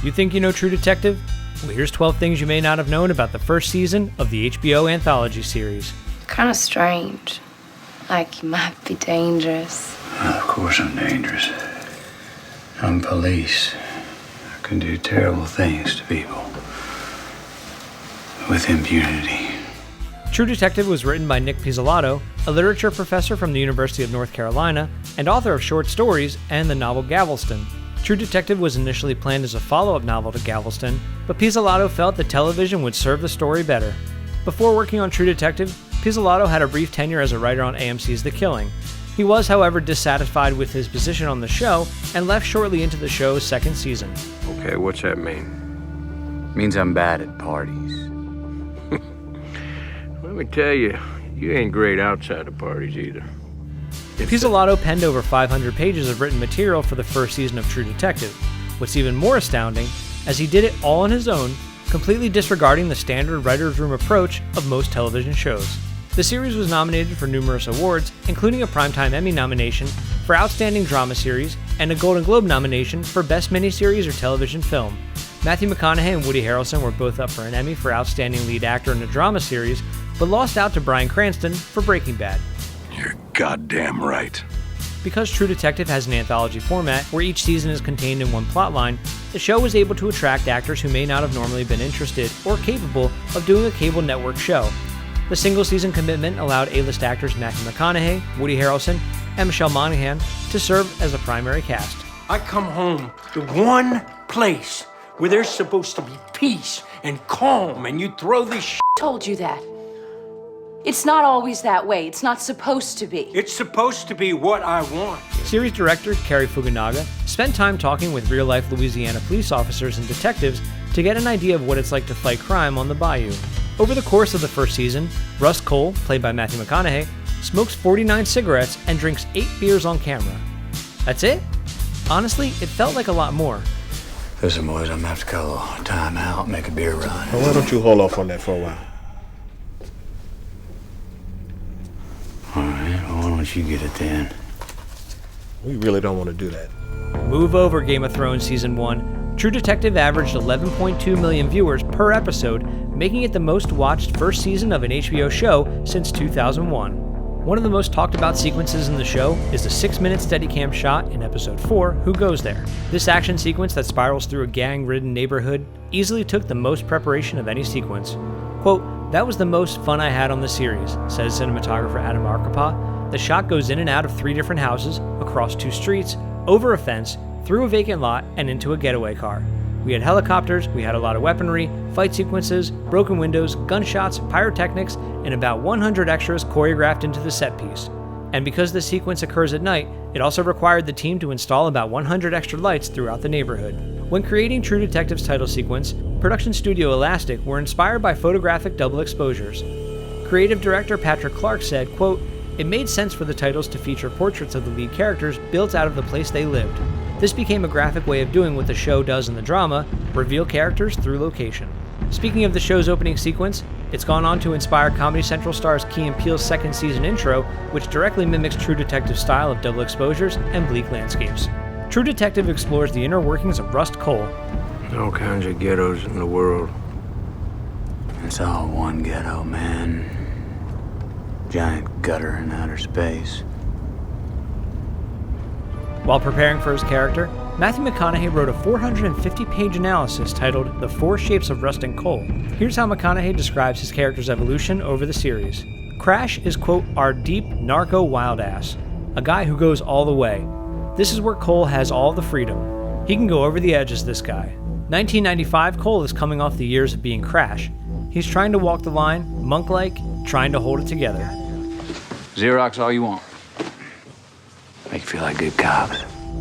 You think you know True Detective? Well, here's 12 things you may not have known about the first season of the HBO anthology series. Kind of strange. Like you might be dangerous. Of course I'm dangerous. I'm police. I can do terrible things to people. With impunity. True Detective was written by Nick Pizzolatto, a literature professor from the University of North Carolina and author of short stories and the novel Galveston. True Detective was initially planned as a follow-up novel to Galveston, but Pizzolatto felt that television would serve the story better. Before working on True Detective, Pizzolatto had a brief tenure as a writer on AMC's The Killing. He was, however, dissatisfied with his position on the show and left shortly into the show's second season. Okay, what's that mean? Means I'm bad at parties. Let me tell you, you ain't great outside of parties either. Pizzolatto penned over 500 pages of written material for the first season of True Detective. What's even more astounding, as he did it all on his own, completely disregarding the standard writer's room approach of most television shows. The series was nominated for numerous awards, including a Primetime Emmy nomination for Outstanding Drama Series and a Golden Globe nomination for Best Miniseries or Television Film. Matthew McConaughey and Woody Harrelson were both up for an Emmy for Outstanding Lead Actor in a Drama Series, but lost out to Bryan Cranston for Breaking Bad. You're goddamn right. Because True Detective has an anthology format where each season is contained in one plotline, the show was able to attract actors who may not have normally been interested or capable of doing a cable network show. The single-season commitment allowed A-list actors Matthew McConaughey, Woody Harrelson, and Michelle Monaghan to serve as a primary cast. I come home to one place where there's supposed to be peace and calm, and you throw this shit. Told you that. It's not always that way. It's not supposed to be. It's supposed to be what I want. Series director Cary Fukunaga spent time talking with real-life Louisiana police officers and detectives to get an idea of what it's like to fight crime on the bayou. Over the course of the first season, Russ Cohle, played by Matthew McConaughey, smokes 49 cigarettes and drinks 8 beers on camera. That's it? Honestly, it felt like a lot more. Listen, boys, I'm gonna have to call a time out, make a beer run. Well, why don't you hold off on that for a while? All right, well, why don't you get it then? We really don't want to do that. Move over, Game of Thrones Season 1. True Detective averaged 11.2 million viewers per episode, making it the most watched first season of an HBO show since 2001. One of the most talked about sequences in the show is the 6-minute Steadicam shot in episode 4, Who Goes There? This action sequence that spirals through a gang-ridden neighborhood easily took the most preparation of any sequence. Quote, "That was the most fun I had on the series," says cinematographer Adam Arkapaw. The shot goes in and out of 3 different houses, across 2 streets, over a fence, through a vacant lot, and into a getaway car. We had helicopters, we had a lot of weaponry, fight sequences, broken windows, gunshots, pyrotechnics, and about 100 extras choreographed into the set piece. And because the sequence occurs at night, it also required the team to install about 100 extra lights throughout the neighborhood. When creating True Detective's title sequence, production studio Elastic were inspired by photographic double exposures. Creative director Patrick Clark said, quote, "It made sense for the titles to feature portraits of the lead characters built out of the place they lived. This became a graphic way of doing what the show does in the drama, reveal characters through location." Speaking of the show's opening sequence, it's gone on to inspire Comedy Central stars Key and Peele's second season intro, which directly mimics True Detective's style of double exposures and bleak landscapes. True Detective explores the inner workings of Rust Cohle. All kinds of ghettos in the world. It's all one ghetto, man. Giant gutter in outer space. While preparing for his character, Matthew McConaughey wrote a 450-page analysis titled The 4 Shapes of Rustin Cohle. Here's how McConaughey describes his character's evolution over the series. Crash is, quote, "our deep narco wild ass, a guy who goes all the way. This is where Cohle has all the freedom. He can go over the edges, this guy." 1995, Cohle is coming off the years of being Crash. He's trying to walk the line, monk-like, trying to hold it together. Xerox all you want. Make you feel like good cops.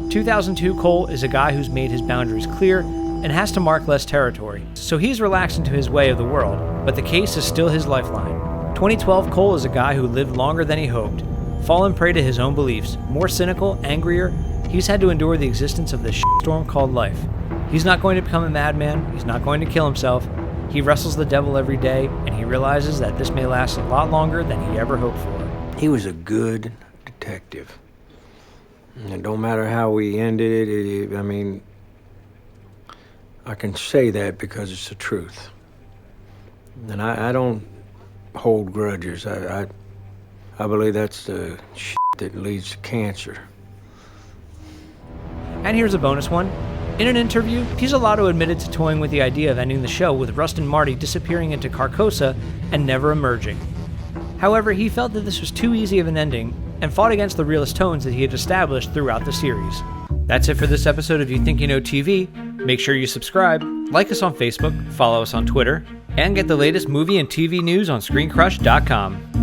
2002, Cohle is a guy who's made his boundaries clear and has to mark less territory, so he's relaxed into his way of the world, but the case is still his lifeline. 2012, Cohle is a guy who lived longer than he hoped, fallen prey to his own beliefs, more cynical, angrier. He's had to endure the existence of this shitstorm called life. He's not going to become a madman, he's not going to kill himself. He wrestles the devil every day, and he realizes that this may last a lot longer than he ever hoped for. He was a good detective. It don't matter how we ended it, I can say that because it's the truth. And I don't hold grudges. I believe that's the shit that leads to cancer. And here's a bonus one. In an interview, Pizzolatto admitted to toying with the idea of ending the show with Rustin and Marty disappearing into Carcosa and never emerging. However, he felt that this was too easy of an ending and fought against the realist tones that he had established throughout the series. That's it for this episode of You Think You Know TV. Make sure you subscribe, like us on Facebook, follow us on Twitter, and get the latest movie and TV news on ScreenCrush.com.